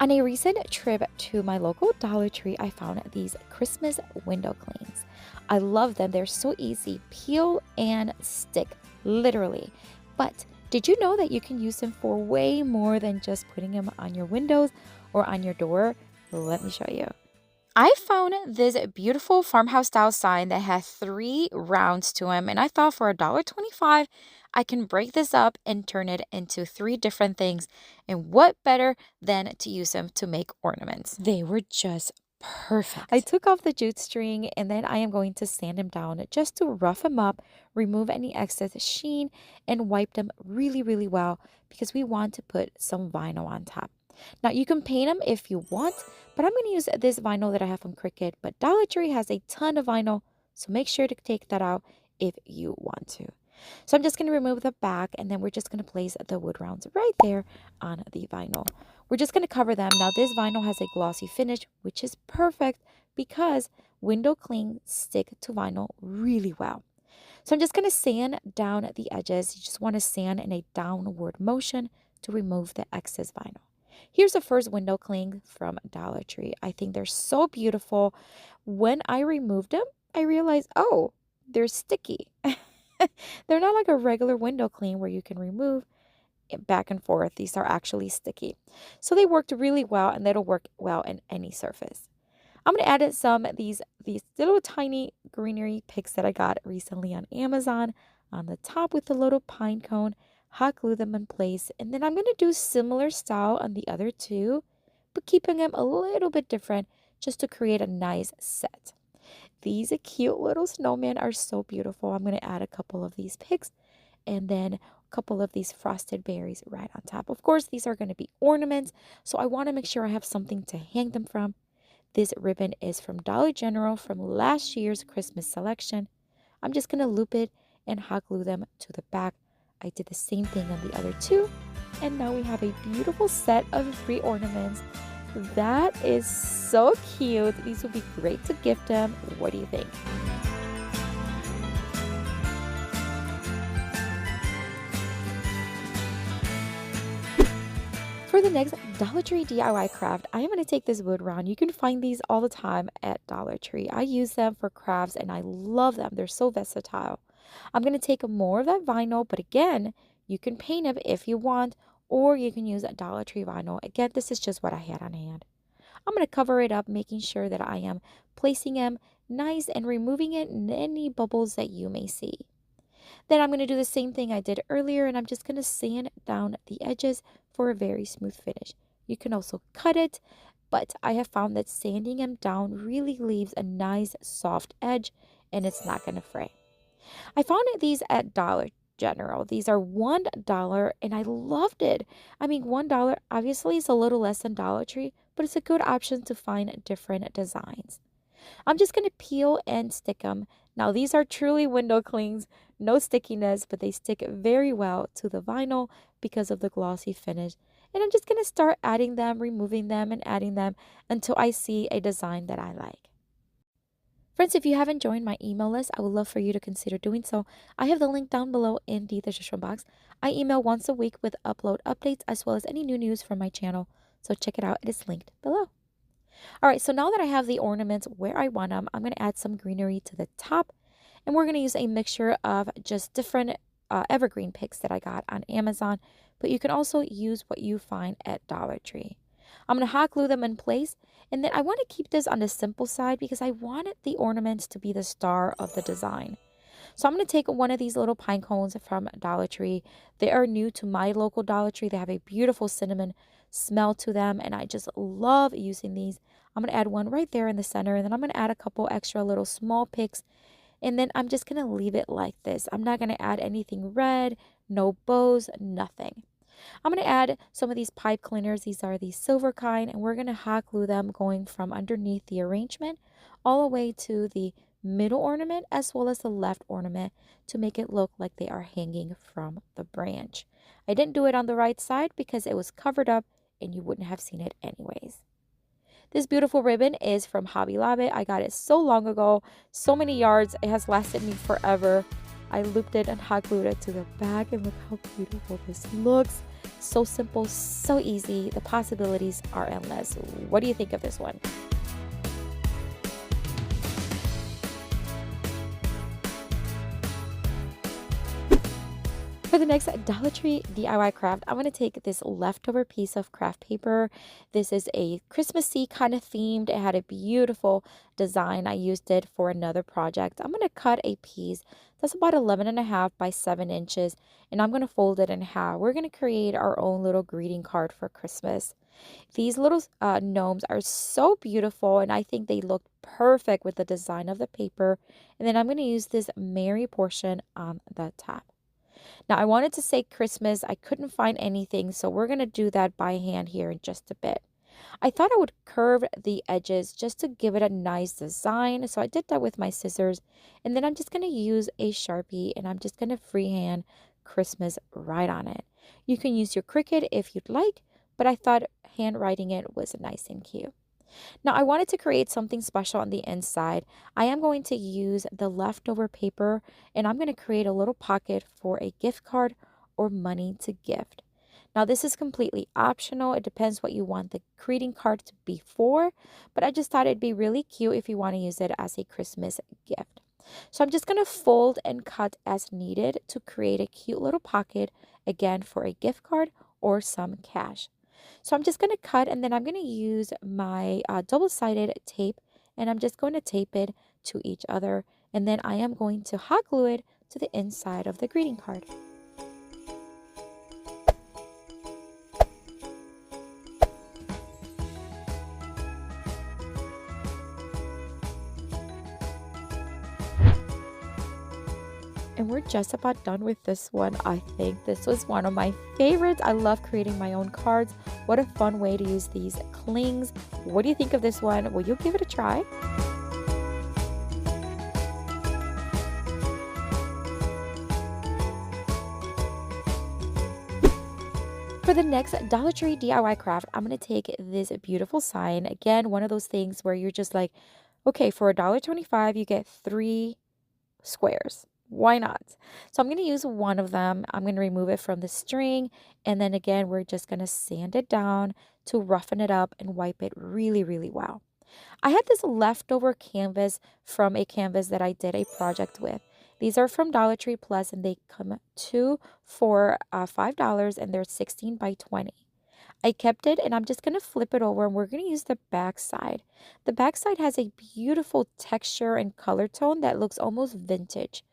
On a recent trip to my local Dollar Tree, I found these Christmas window clings. I love them. They're so easy. Peel and stick, literally. But did you know that you can use them for way more than just putting them on your windows or on your door? Let me show you. I found this beautiful farmhouse style sign that has three rounds to them, and I thought for $1.25, I can break this up and turn it into three different things. And what better than to use them to make ornaments? They were just perfect. I took off the jute string and then I am going to sand them down just to rough them up, remove any excess sheen, and wipe them really, really well because we want to put some vinyl on top. Now you can paint them if you want, but I'm going to use this vinyl that I have from Cricut, but Dollar Tree has a ton of vinyl, so make sure to take that out if you want to. So I'm just going to remove the back, and then we're just going to place the wood rounds right there on the vinyl. We're just going to cover them. Now this vinyl has a glossy finish, which is perfect because window clings stick to vinyl really well. So I'm just going to sand down the edges. You just want to sand in a downward motion to remove the excess vinyl. Here's the first window cling from Dollar Tree. I think they're so beautiful. When I removed them, I realized, oh, they're sticky. They're not like a regular window cling where you can remove it back and forth. These are actually sticky. So they worked really well, and that'll work well in any surface. I'm going to add some of these little tiny greenery picks that I got recently on Amazon on the top with a little pine cone. Hot glue them in place, and then I'm going to do similar style on the other two, but keeping them a little bit different just to create a nice set. These cute little snowmen are so beautiful. I'm going to add a couple of these picks and then a couple of these frosted berries right on top. Of course, these are going to be ornaments, so I want to make sure I have something to hang them from. This ribbon is from Dollar General from last year's Christmas selection. I'm just going to loop it and hot glue them to the back. I did the same thing on the other two, and now we have a beautiful set of 3 ornaments. That is so cute. These would be great to gift them. What do you think? For the next Dollar Tree DIY craft, I am going to take this wood round. You can find these all the time at Dollar Tree. I use them for crafts and I love them. They're so versatile. I'm going to take more of that vinyl, but again, you can paint it if you want, or you can use a Dollar Tree vinyl. Again, this is just what I had on hand. I'm going to cover it up, making sure that I am placing them nice and removing any bubbles that you may see. Then I'm going to do the same thing I did earlier, and I'm just going to sand down the edges for a very smooth finish. You can also cut it, but I have found that sanding them down really leaves a nice soft edge, and it's not going to fray. I found these at Dollar General. These are $1, and I loved it. I mean, $1 obviously is a little less than Dollar Tree, but it's a good option to find different designs. I'm just going to peel and stick them. Now, these are truly window clings, no stickiness, but they stick very well to the vinyl because of the glossy finish. And I'm just going to start adding them, removing them, and adding them until I see a design that I like. Friends, if you haven't joined my email list, I would love for you to consider doing so. I have the link down below in the description box. I email once a week with upload updates as well as any new news from my channel. So check it out. It is linked below. All right, so now that I have the ornaments where I want them, I'm going to add some greenery to the top. And we're going to use a mixture of just different evergreen picks that I got on Amazon. But you can also use what you find at Dollar Tree. I'm going to hot glue them in place. And then I want to keep this on the simple side because I wanted the ornaments to be the star of the design. So I'm going to take one of these little pine cones from Dollar Tree. They are new to my local Dollar Tree. They have a beautiful cinnamon smell to them, and I just love using these. I'm going to add one right there in the center, and then I'm going to add a couple extra little small picks, and then I'm just going to leave it like this. I'm not going to add anything red, no bows, nothing. I'm going to add some of these pipe cleaners. These are the silver kind, and we're going to hot glue them going from underneath the arrangement all the way to the middle ornament as well as the left ornament to make it look like they are hanging from the branch. I didn't do it on the right side because it was covered up and you wouldn't have seen it anyways. This beautiful ribbon is from Hobby Lobby. I got it so long ago, so many yards. It has lasted me forever. I looped it and hot glued it to the back, and look how beautiful this looks. So simple, so easy. The possibilities are endless. What do you think of this one? For the next Dollar Tree DIY craft, I'm going to take this leftover piece of craft paper. This is a Christmassy kind of themed. It had a beautiful design. I used it for another project. I'm going to cut a piece that's about 11.5 by 7 inches, and I'm going to fold it in half. We're going to create our own little greeting card for Christmas. These little gnomes are so beautiful, and I think they look perfect with the design of the paper. And then I'm going to use this Mary portion on the top. Now, I wanted to say Christmas. I couldn't find anything, so we're going to do that by hand here in just a bit. I thought I would curve the edges just to give it a nice design, so I did that with my scissors. And then I'm just going to use a Sharpie, and I'm just going to freehand Christmas right on it. You can use your Cricut if you'd like, but I thought handwriting it was nice and cute. Now, I wanted to create something special on the inside. I am going to use the leftover paper, and I'm going to create a little pocket for a gift card or money to gift. Now, this is completely optional. It depends what you want the greeting card to be for, but I just thought it'd be really cute if you want to use it as a Christmas gift. So I'm just going to fold and cut as needed to create a cute little pocket, again, for a gift card or some cash. So I'm just going to cut, and then I'm going to use my double-sided tape, and I'm just going to tape it to each other, and then I am going to hot glue it to the inside of the greeting card. And we're just about done with this one. I think this was one of my favorites. I love creating my own cards. What a fun way to use these clings. What do you think of this one? Will you give it a try? For the next Dollar Tree DIY craft, I'm going to take this beautiful sign. Again, one of those things where you're just like, okay, for $1.25, you get 3 squares. Why not? So I'm going to use one of them. I'm going to remove it from the string. And then again, we're just going to sand it down to roughen it up and wipe it really, really well. I had this leftover canvas from a canvas that I did a project with. These are from Dollar Tree Plus, and they come 2 for $5, and they're 16 by 20. I kept it, and I'm just going to flip it over, and we're going to use the back side. The back side has a beautiful texture and color tone that looks almost vintage.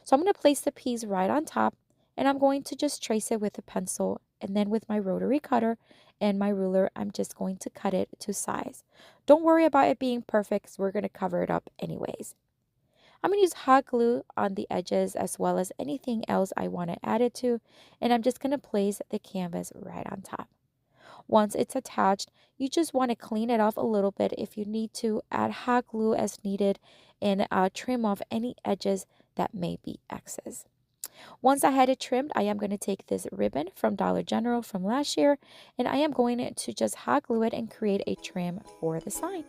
So I'm going to place the piece right on top, and I'm going to just trace it with a pencil, and then with my rotary cutter and my ruler, I'm just going to cut it to size. Don't worry about it being perfect, because we're going to cover it up anyways. I'm going to use hot glue on the edges as well as anything else I want to add it to, and I'm just going to place the canvas right on top. Once it's attached, you just want to clean it off a little bit if you need to, add hot glue as needed, and trim off any edges that may be excess. Once I had it trimmed, I am going to take this ribbon from Dollar General from last year, and I am going to just hot glue it and create a trim for the sign.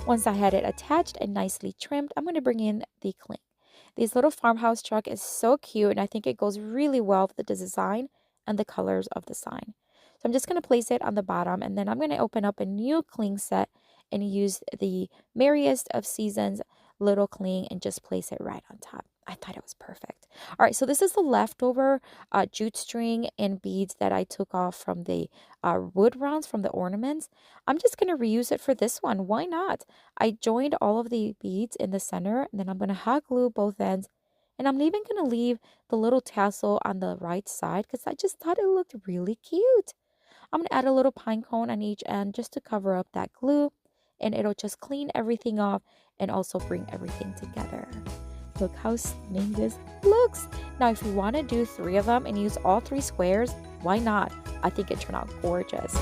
Once I had it attached and nicely trimmed, I'm going to bring in the cling. This little farmhouse truck is so cute, and I think it goes really well with the design and the colors of the sign. So I'm just going to place it on the bottom, and then I'm going to open up a new cling set and use the Merriest of Seasons little cling and just place it right on top. I thought it was perfect. All right, so this is the leftover jute string and beads that I took off from the wood rounds from the ornaments. I'm just going to reuse it for this one. Why not? I joined all of the beads in the center, and then I'm going to hot glue both ends. And I'm even going to leave the little tassel on the right side because I just thought it looked really cute. I'm going to add a little pine cone on each end just to cover up that glue, and it'll just clean everything off and also bring everything together. Look how stunning this looks. Now, if you want to do 3 of them and use all 3 squares, why not? I think it turned out gorgeous.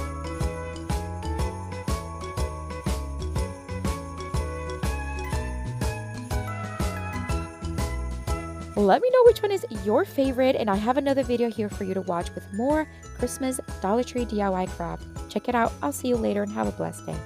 Let me know which one is your favorite, and I have another video here for you to watch with more Christmas Dollar Tree DIY craft. Check it out. I'll see you later and have a blessed day.